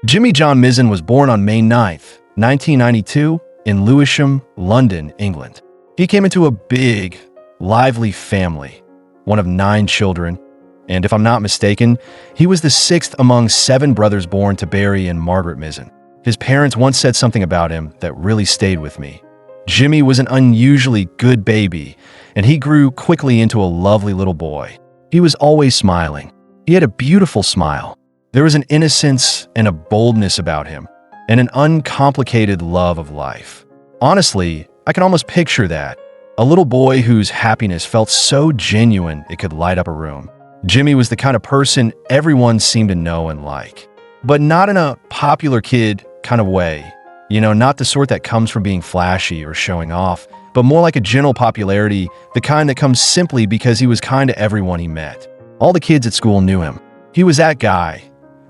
Jimmy John Mizzen was born on May 9th, 1992, in Lewisham, London, England. He came into a big, lively family, one of 9 children, and if I'm not mistaken, he was the 6th among 7 brothers born to Barry and Margaret Mizzen. His parents once said something about him that really stayed with me. Jimmy was an unusually good baby, and he grew quickly into a lovely little boy. He was always smiling. He had a beautiful smile. There was an innocence and a boldness about him, and an uncomplicated love of life. Honestly, I can almost picture that. A little boy whose happiness felt so genuine it could light up a room. Jimmy was the kind of person everyone seemed to know and like, but not in a popular kid kind of way. You know, not the sort that comes from being flashy or showing off, but more like a general popularity, the kind that comes simply because he was kind to everyone he met. All the kids at school knew him. He was that guy,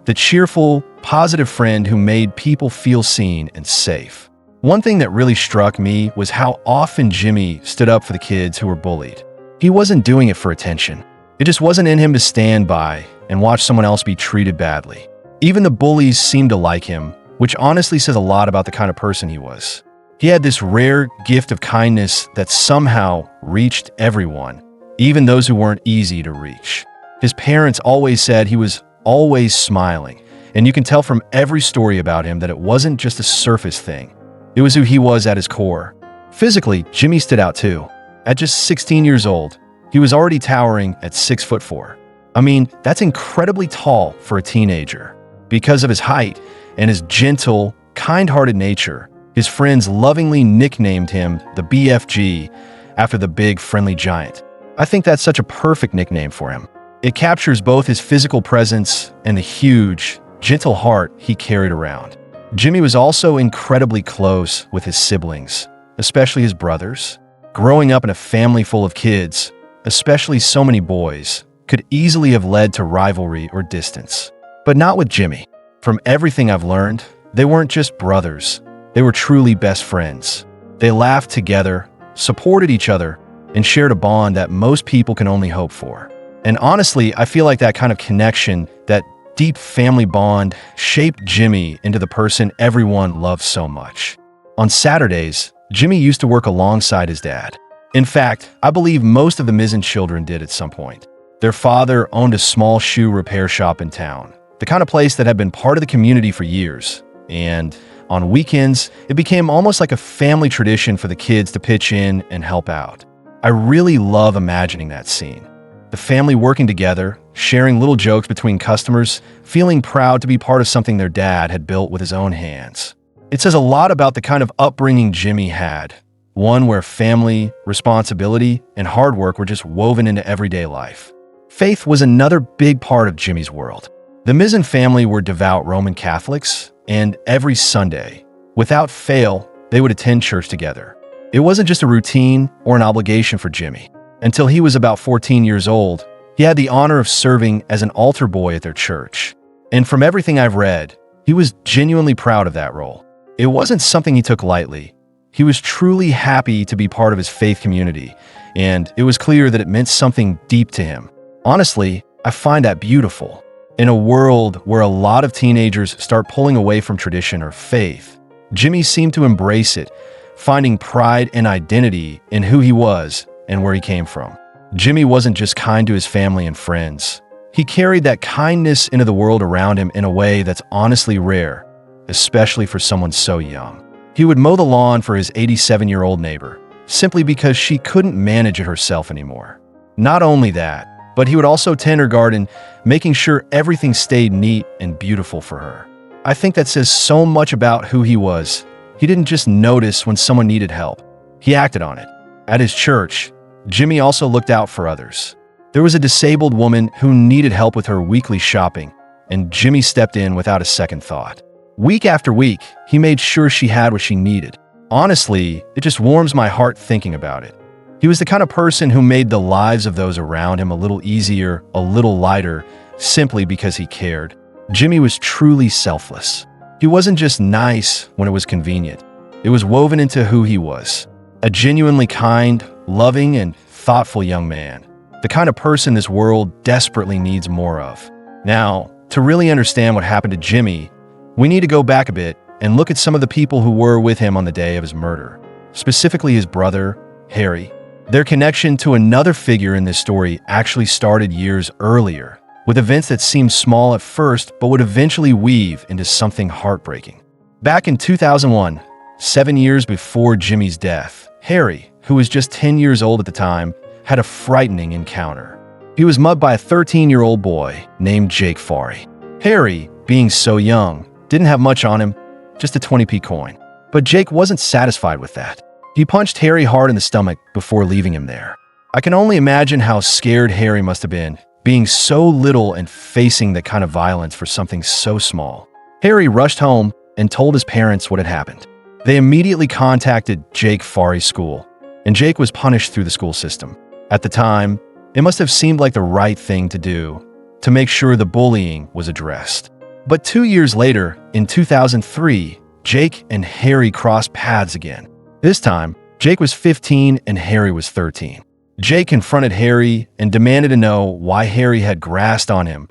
the cheerful, positive friend who made people feel seen and safe. One thing that really struck me was how often Jimmy stood up for the kids who were bullied. He wasn't doing it for attention. It just wasn't in him to stand by and watch someone else be treated badly. Even the bullies seemed to like him, which honestly says a lot about the kind of person he was. He had this rare gift of kindness that somehow reached everyone, even those who weren't easy to reach. His parents always said he was always smiling, and you can tell from every story about him that it wasn't just a surface thing. It was who he was at his core. Physically, Jimmy stood out too. At just 16 years old, he was already towering at 6'4". I mean, that's incredibly tall for a teenager. Because of his height and his gentle, kind-hearted nature, his friends lovingly nicknamed him the BFG after the big, friendly giant. I think that's such a perfect nickname for him. It captures both his physical presence and the huge, gentle heart he carried around. Jimmy was also incredibly close with his siblings, especially his brothers. Growing up in a family full of kids, especially so many boys, could easily have led to rivalry or distance. But not with Jimmy. From everything I've learned, they weren't just brothers. They were truly best friends. They laughed together, supported each other, and shared a bond that most people can only hope for. And honestly, I feel like that kind of connection, that deep family bond, shaped Jimmy into the person everyone loves so much. On Saturdays, Jimmy used to work alongside his dad. In fact, I believe most of the Mizzen children did at some point. Their father owned a small shoe repair shop in town, the kind of place that had been part of the community for years. And on weekends, it became almost like a family tradition for the kids to pitch in and help out. I really love imagining that scene. The family working together, sharing little jokes between customers, feeling proud to be part of something their dad had built with his own hands. It says a lot about the kind of upbringing Jimmy had, one where family, responsibility, and hard work were just woven into everyday life. Faith was another big part of Jimmy's world. The Mizzen family were devout Roman Catholics, and every Sunday, without fail, they would attend church together. It wasn't just a routine or an obligation for Jimmy. Until he was about 14 years old, he had the honor of serving as an altar boy at their church. And from everything I've read, he was genuinely proud of that role. It wasn't something he took lightly. He was truly happy to be part of his faith community, and it was clear that it meant something deep to him. Honestly, I find that beautiful. In a world where a lot of teenagers start pulling away from tradition or faith, Jimmy seemed to embrace it, finding pride and identity in who he was and where he came from. Jimmy wasn't just kind to his family and friends. He carried that kindness into the world around him in a way that's honestly rare, especially for someone so young. He would mow the lawn for his 87-year-old neighbor, simply because she couldn't manage it herself anymore. Not only that, but he would also tend her garden, making sure everything stayed neat and beautiful for her. I think that says so much about who he was. He didn't just notice when someone needed help. He acted on it. At his church, Jimmy also looked out for others. There was a disabled woman who needed help with her weekly shopping, and Jimmy stepped in without a second thought. Week after week, he made sure she had what she needed. Honestly, it just warms my heart thinking about it. He was the kind of person who made the lives of those around him a little easier, a little lighter, simply because he cared. Jimmy was truly selfless. He wasn't just nice when it was convenient. It was woven into who he was. A genuinely kind, loving, and thoughtful young man. The kind of person this world desperately needs more of. Now, to really understand what happened to Jimmy, We need to go back a bit and look at some of the people who were with him on the day of his murder, specifically his brother, Harry. Their connection to another figure in this story actually started years earlier, with events that seemed small at first but would eventually weave into something heartbreaking. Back in 2001, 7 years before Jimmy's death, Harry, who was just 10 years old at the time, had a frightening encounter. He was mugged by a 13-year-old boy named Jake Farry. Harry, being so young, didn't have much on him, just a 20p coin. But Jake wasn't satisfied with that. He punched Harry hard in the stomach before leaving him there. I can only imagine how scared Harry must have been, being so little and facing that kind of violence for something so small. Harry rushed home and told his parents what had happened. They immediately contacted Jake Farry's school, and Jake was punished through the school system. At the time, it must have seemed like the right thing to do to make sure the bullying was addressed. But 2 years later, in 2003, Jake and Harry crossed paths again. This time, Jake was 15 and Harry was 13. Jake confronted Harry and demanded to know why Harry had grassed on him.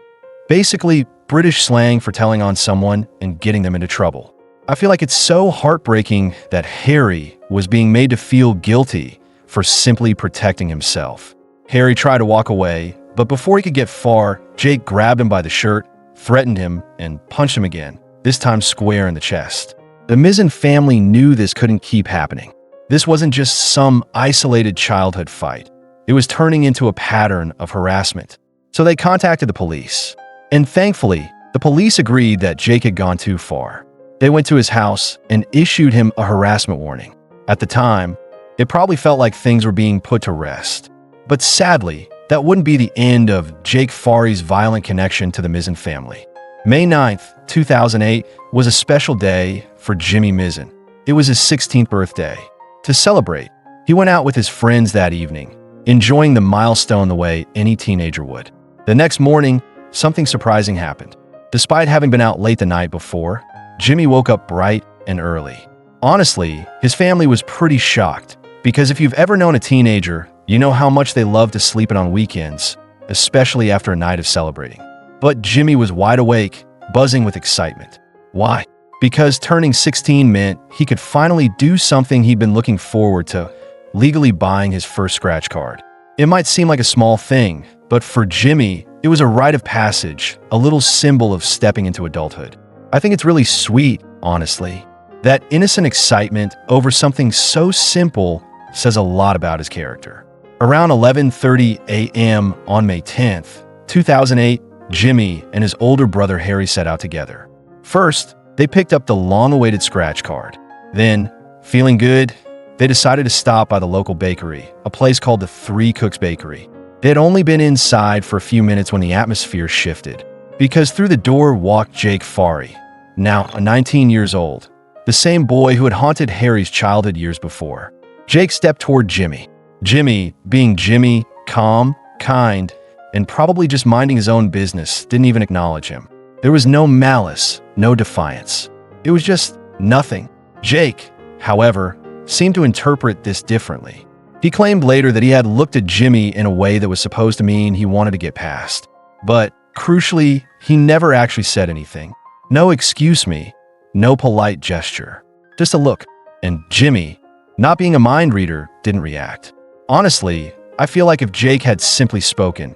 Basically, British slang for telling on someone and getting them into trouble. I feel like it's so heartbreaking that Harry was being made to feel guilty for simply protecting himself. Harry tried to walk away, but before he could get far, Jake grabbed him by the shirt, threatened him, and punched him again, this time square in the chest. The Mizzen family knew this couldn't keep happening. This wasn't just some isolated childhood fight. It was turning into a pattern of harassment. So they contacted the police. And thankfully, the police agreed that Jake had gone too far. They went to his house and issued him a harassment warning. At the time, it probably felt like things were being put to rest. But sadly, that wouldn't be the end of Jake Farry's violent connection to the Mizzen family. May 9th, 2008 was a special day for Jimmy Mizzen. It was his 16th birthday. To celebrate, he went out with his friends that evening, enjoying the milestone the way any teenager would. The next morning, something surprising happened. Despite having been out late the night before, Jimmy woke up bright and early. Honestly, his family was pretty shocked, because if you've ever known a teenager, you know how much they love to sleep in on weekends, especially after a night of celebrating. But Jimmy was wide awake, buzzing with excitement. Why? Because turning 16 meant he could finally do something he'd been looking forward to, legally buying his first scratch card. It might seem like a small thing, but for Jimmy, it was a rite of passage, a little symbol of stepping into adulthood. I think it's really sweet, honestly. That innocent excitement over something so simple says a lot about his character. Around 11:30 a.m. on May 10th, 2008, Jimmy and his older brother Harry set out together. First, they picked up the long-awaited scratch card. Then, feeling good, they decided to stop by the local bakery, a place called the Three Cooks Bakery. They had only been inside for a few minutes when the atmosphere shifted, because through the door walked Jake Farry, now 19 years old, the same boy who had haunted Harry's childhood years before. Jake stepped toward Jimmy. Jimmy, being Jimmy, calm, kind, and probably just minding his own business, didn't even acknowledge him. There was no malice, no defiance. It was just nothing. Jake, however, seemed to interpret this differently. He claimed later that he had looked at Jimmy in a way that was supposed to mean he wanted to get past. But, crucially, he never actually said anything. No excuse me, no polite gesture. Just a look. And Jimmy, not being a mind reader, didn't react. Honestly, I feel like if Jake had simply spoken,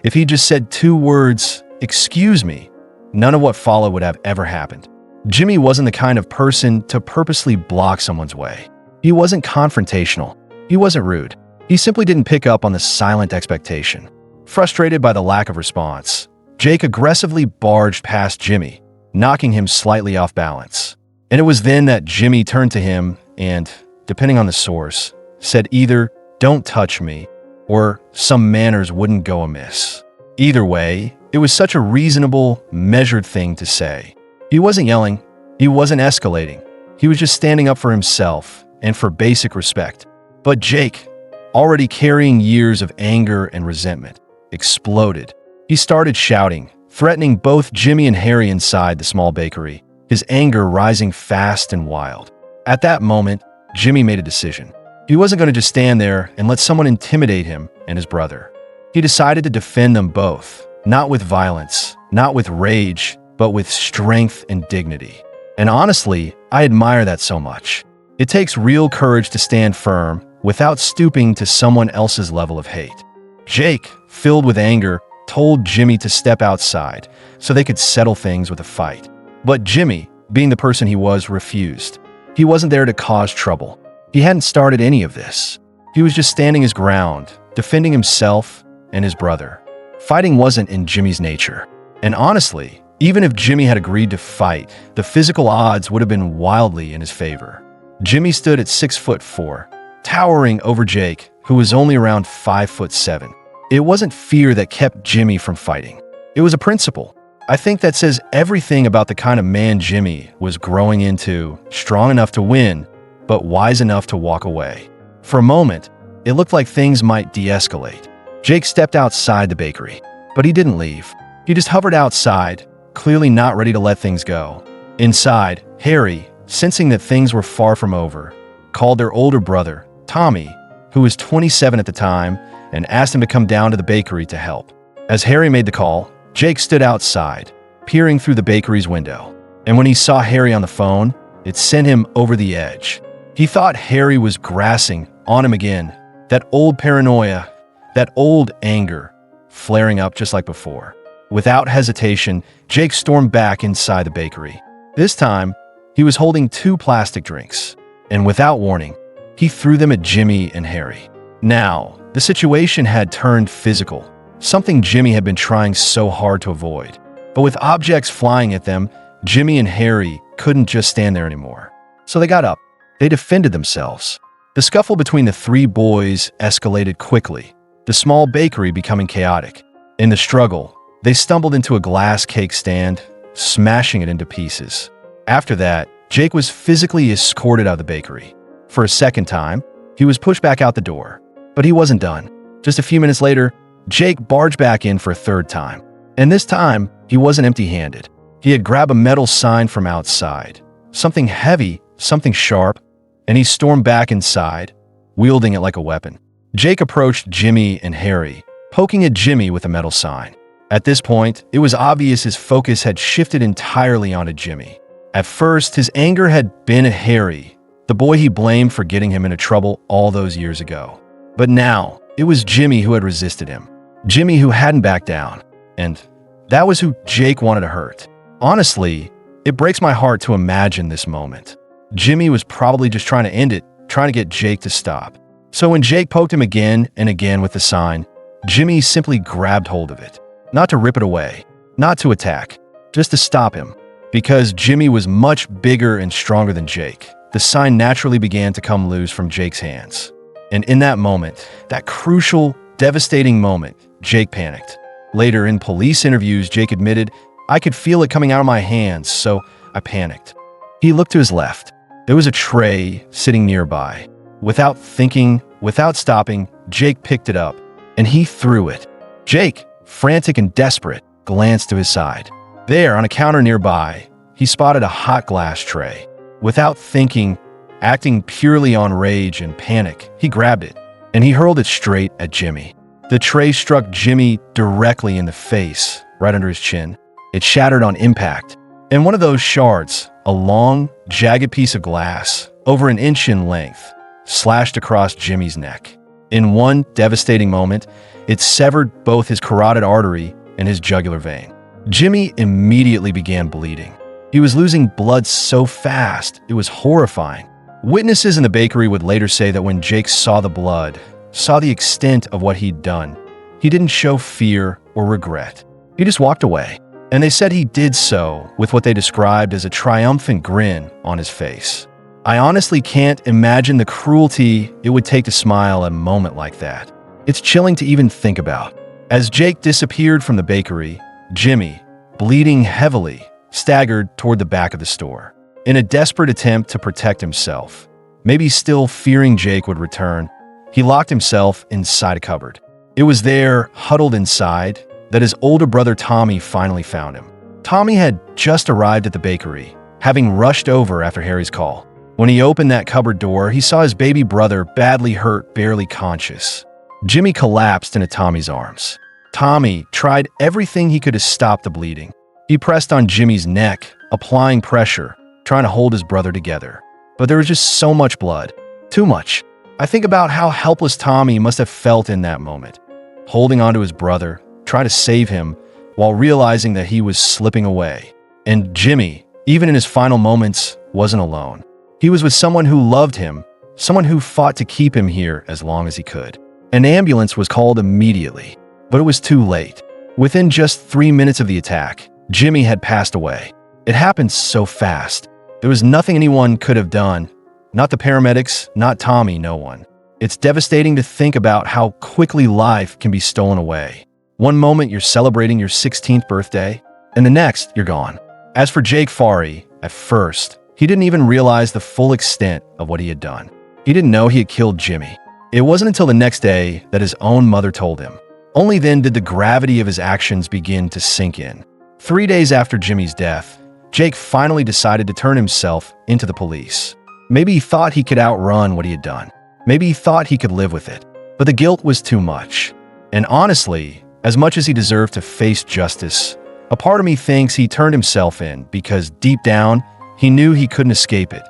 if he just said 2 words, "excuse me," none of what followed would have ever happened. Jimmy wasn't the kind of person to purposely block someone's way. He wasn't confrontational. He wasn't rude. He simply didn't pick up on the silent expectation. Frustrated by the lack of response, Jake aggressively barged past Jimmy, knocking him slightly off balance. And it was then that Jimmy turned to him and, depending on the source, said either, "Don't touch me," or "some manners wouldn't go amiss." Either way, it was such a reasonable, measured thing to say. He wasn't yelling. He wasn't escalating. He was just standing up for himself and for basic respect. But Jake, already carrying years of anger and resentment, exploded. He started shouting, threatening both Jimmy and Harry inside the small bakery, his anger rising fast and wild. At that moment, Jimmy made a decision. He wasn't going to just stand there and let someone intimidate him and his brother. He decided to defend them both, not with violence, not with rage, but with strength and dignity. And honestly, I admire that so much. It takes real courage to stand firm without stooping to someone else's level of hate. Jake, filled with anger, told Jimmy to step outside so they could settle things with a fight. But Jimmy, being the person he was, refused. He wasn't there to cause trouble. He hadn't started any of this. He was just standing his ground, defending himself and his brother. Fighting wasn't in Jimmy's nature. And honestly, even if Jimmy had agreed to fight, the physical odds would have been wildly in his favor. Jimmy stood at 6'4", towering over Jake, who was only around 5'7". It wasn't fear that kept Jimmy from fighting. It was a principle. I think that says everything about the kind of man Jimmy was growing into, strong enough to win, but wise enough to walk away. For a moment, it looked like things might de-escalate. Jake stepped outside the bakery, but he didn't leave. He just hovered outside, clearly not ready to let things go. Inside, Harry, sensing that things were far from over, called their older brother, Tommy, who was 27 at the time, and asked him to come down to the bakery to help. As Harry made the call, Jake stood outside, peering through the bakery's window. And when he saw Harry on the phone, it sent him over the edge. He thought Harry was grassing on him again, that old paranoia, that old anger, flaring up just like before. Without hesitation, Jake stormed back inside the bakery. This time, he was holding 2 plastic drinks, and without warning, he threw them at Jimmy and Harry. Now, the situation had turned physical, something Jimmy had been trying so hard to avoid. But with objects flying at them, Jimmy and Harry couldn't just stand there anymore. So they got up. They defended themselves. The scuffle between the 3 boys escalated quickly, the small bakery becoming chaotic. In the struggle, they stumbled into a glass cake stand, smashing it into pieces. After that, Jake was physically escorted out of the bakery. For a second time, he was pushed back out the door. But he wasn't done. Just a few minutes later, Jake barged back in for a 3rd time. And this time, he wasn't empty-handed. He had grabbed a metal sign from outside. Something heavy, something sharp, and he stormed back inside, wielding it like a weapon. Jake approached Jimmy and Harry, poking at Jimmy with a metal sign. At this point, it was obvious his focus had shifted entirely onto Jimmy. At first, his anger had been at Harry, the boy he blamed for getting him into trouble all those years ago. But now, it was Jimmy who had resisted him. Jimmy who hadn't backed down. And that was who Jake wanted to hurt. Honestly, it breaks my heart to imagine this moment. Jimmy was probably just trying to end it, trying to get Jake to stop. So when Jake poked him again and again with the sign, Jimmy simply grabbed hold of it. Not to rip it away, not to attack, just to stop him. Because Jimmy was much bigger and stronger than Jake, the sign naturally began to come loose from Jake's hands. And in that moment, that crucial, devastating moment, Jake panicked. Later in police interviews, Jake admitted, "I could feel it coming out of my hands, so I panicked." He looked to his left. There was a tray sitting nearby. Without thinking, without stopping, Jake picked it up, and he threw it. Jake, frantic and desperate, glanced to his side. There, on a counter nearby, he spotted a hot glass tray. Without thinking, acting purely on rage and panic, he grabbed it, and he hurled it straight at Jimmy. The tray struck Jimmy directly in the face, right under his chin. It shattered on impact, and one of those shards, a long, jagged piece of glass, over an inch in length, slashed across Jimmy's neck. In one devastating moment, it severed both his carotid artery and his jugular vein. Jimmy immediately began bleeding. He was losing blood so fast, it was horrifying. Witnesses in the bakery would later say that when Jake saw the blood, saw the extent of what he'd done, he didn't show fear or regret. He just walked away. And they said he did so with what they described as a triumphant grin on his face. I honestly can't imagine the cruelty it would take to smile at a moment like that. It's chilling to even think about. As Jake disappeared from the bakery, Jimmy, bleeding heavily, staggered toward the back of the store. In a desperate attempt to protect himself, maybe still fearing Jake would return, he locked himself inside a cupboard. It was there, huddled inside, that his older brother Tommy finally found him. Tommy had just arrived at the bakery, having rushed over after Harry's call. When he opened that cupboard door, he saw his baby brother badly hurt, barely conscious. Jimmy collapsed into Tommy's arms. Tommy tried everything he could to stop the bleeding. He pressed on Jimmy's neck, applying pressure, trying to hold his brother together. But there was just so much blood. Too much. I think about how helpless Tommy must have felt in that moment, holding onto his brother, trying to save him, while realizing that he was slipping away. And Jimmy, even in his final moments, wasn't alone. He was with someone who loved him, someone who fought to keep him here as long as he could. An ambulance was called immediately, but it was too late. Within just 3 minutes of the attack, Jimmy had passed away. It happened so fast. There was nothing anyone could have done. Not the paramedics, not Tommy, no one. It's devastating to think about how quickly life can be stolen away. One moment you're celebrating your 16th birthday, and the next you're gone. As for Jake Fahey, at first, he didn't even realize the full extent of what he had done. He didn't know he had killed Jimmy. It wasn't until the next day that his own mother told him. Only then did the gravity of his actions begin to sink in. 3 days after Jimmy's death, Jake finally decided to turn himself into the police. Maybe he thought he could outrun what he had done. Maybe he thought he could live with it. But the guilt was too much. And honestly, as much as he deserved to face justice, a part of me thinks he turned himself in because deep down, he knew he couldn't escape it.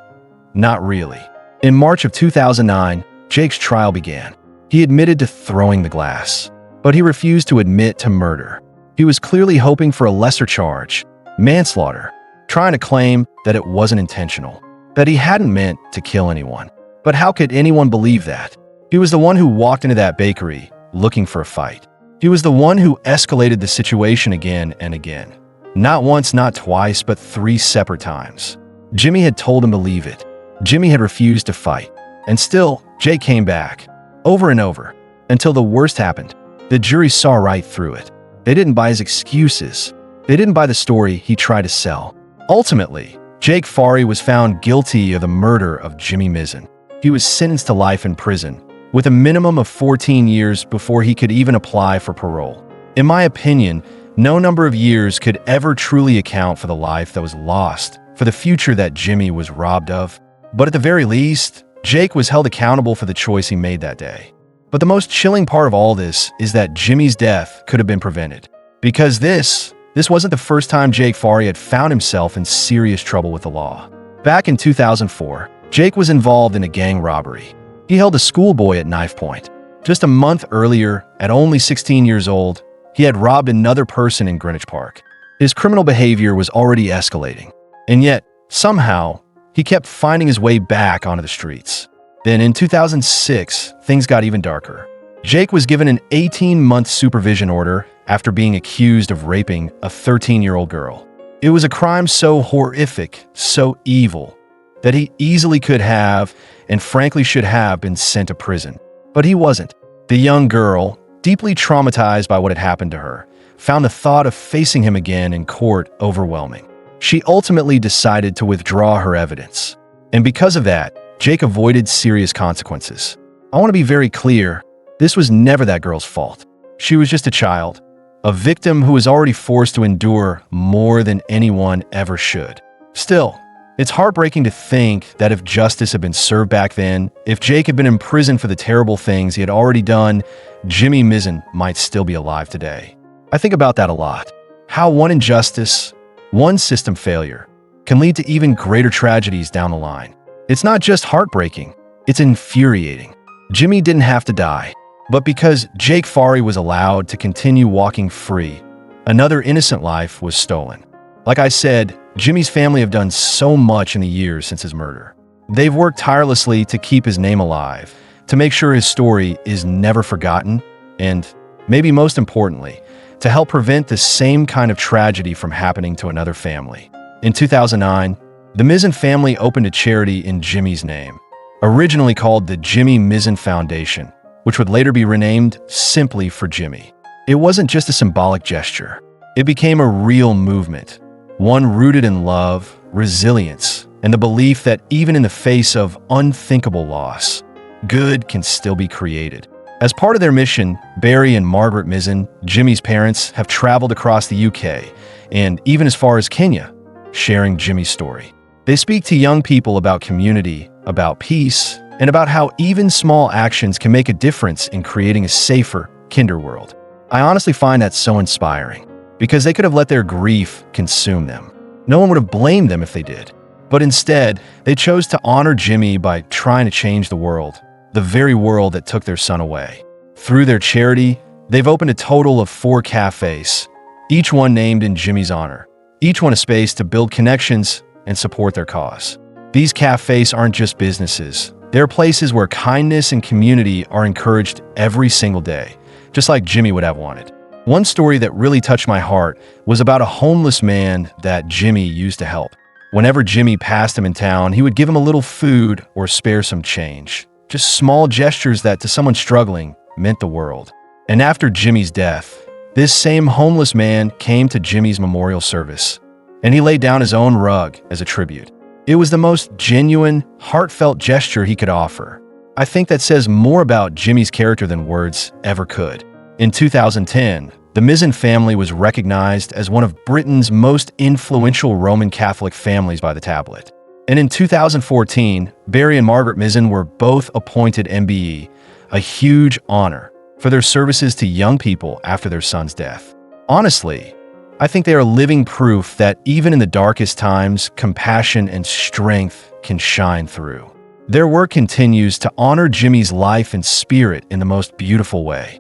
Not really. In March of 2009, Jake's trial began. He admitted to throwing the glass, but he refused to admit to murder. He was clearly hoping for a lesser charge, manslaughter, trying to claim that it wasn't intentional, that he hadn't meant to kill anyone. But how could anyone believe that? He was the one who walked into that bakery looking for a fight. He was the one who escalated the situation again and again. Not once, not twice, but 3 separate times. Jimmy had told him to leave it. Jimmy had refused to fight. And still, Jake came back, over and over, until the worst happened. The jury saw right through it. They didn't buy his excuses. They didn't buy the story he tried to sell. Ultimately, Jake Fahey was found guilty of the murder of Jimmy Mizzen. He was sentenced to life in prison, with a minimum of 14 years before he could even apply for parole. In my opinion, no number of years could ever truly account for the life that was lost, for the future that Jimmy was robbed of. But at the very least, Jake was held accountable for the choice he made that day. But the most chilling part of all this is that Jimmy's death could have been prevented. Because this wasn't the first time Jake Fahey had found himself in serious trouble with the law. Back in 2004, Jake was involved in a gang robbery. He held a schoolboy at knife point. Just a month earlier, at only 16 years old, he had robbed another person in Greenwich Park. His criminal behavior was already escalating. And yet, somehow, he kept finding his way back onto the streets. Then in 2006, things got even darker. Jake was given an 18-month supervision order after being accused of raping a 13-year-old girl. It was a crime so horrific, so evil, that he easily could have, and frankly should have, been sent to prison. But he wasn't. The young girl, deeply traumatized by what had happened to her, found the thought of facing him again in court overwhelming. She ultimately decided to withdraw her evidence. And because of that, Jake avoided serious consequences. I want to be very clear, this was never that girl's fault. She was just a child, a victim who was already forced to endure more than anyone ever should. Still, it's heartbreaking to think that if justice had been served back then, if Jake had been in prison for the terrible things he had already done, Jimmy Mizzen might still be alive today. I think about that a lot. How one injustice, one system failure, can lead to even greater tragedies down the line. It's not just heartbreaking, it's infuriating. Jimmy didn't have to die, but because Jake Fahey was allowed to continue walking free, another innocent life was stolen. Like I said, Jimmy's family have done so much in the years since his murder. They've worked tirelessly to keep his name alive, to make sure his story is never forgotten, and, maybe most importantly, to help prevent the same kind of tragedy from happening to another family. In 2009, the Mizzen family opened a charity in Jimmy's name, originally called the Jimmy Mizzen Foundation, which would later be renamed simply for Jimmy. It wasn't just a symbolic gesture. It became a real movement, one rooted in love, resilience, and the belief that even in the face of unthinkable loss, good can still be created. As part of their mission, Barry and Margaret Mizzen, Jimmy's parents, have traveled across the UK and even as far as Kenya, sharing Jimmy's story. They speak to young people about community, about peace, and about how even small actions can make a difference in creating a safer, kinder world. I honestly find that so inspiring. because they could have let their grief consume them. No one would have blamed them if they did. But instead, they chose to honor Jimmy by trying to change the world, the very world that took their son away. Through their charity, they've opened a total of 4 cafes, each one named in Jimmy's honor. Each one a space to build connections and support their cause. These cafes aren't just businesses. They're places where kindness and community are encouraged every single day, just like Jimmy would have wanted. One story that really touched my heart was about a homeless man that Jimmy used to help. Whenever Jimmy passed him in town, he would give him a little food or spare some change. Just small gestures that, to someone struggling, meant the world. And after Jimmy's death, this same homeless man came to Jimmy's memorial service, and he laid down his own rug as a tribute. It was the most genuine, heartfelt gesture he could offer. I think that says more about Jimmy's character than words ever could. In 2010, the Mizzen family was recognized as one of Britain's most influential Roman Catholic families by the Tablet. And in 2014, Barry and Margaret Mizzen were both appointed MBE, a huge honor for their services to young people after their son's death. Honestly, I think they are living proof that even in the darkest times, compassion and strength can shine through. Their work continues to honor Jimmy's life and spirit in the most beautiful way.